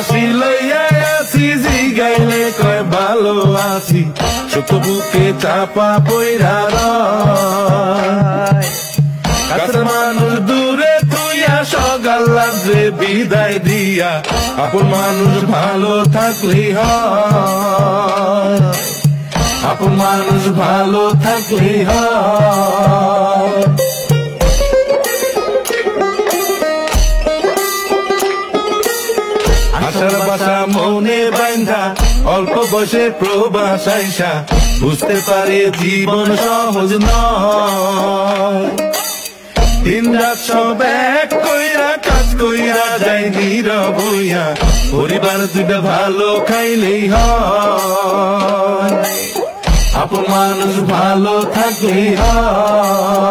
ফাঁসি লইয়া আছি জিগাইলে কয় ভালো আছি সত্য বুকে চাপা পইরা রয় কাছের মানুষ দূরে তুইয়া সকাল রাত্রে বিদায় দিয়া আপন মানুষ ভালো থাকলেই হয় আপন মানুষ ভালো থাকলেই হয় আশার বাসা মনে বাইন্ধা অল্প বয়সে প্রবাস আইসা বুঝতে পারে জীবন সহজ নয় দিন রাত সব এক কইরা কাজ কইরা যায় নীরব হইয়া পরিবার দুইটা ভালো খাইলেই হয় আপন মানুষ ভালো থাকলেই হয়।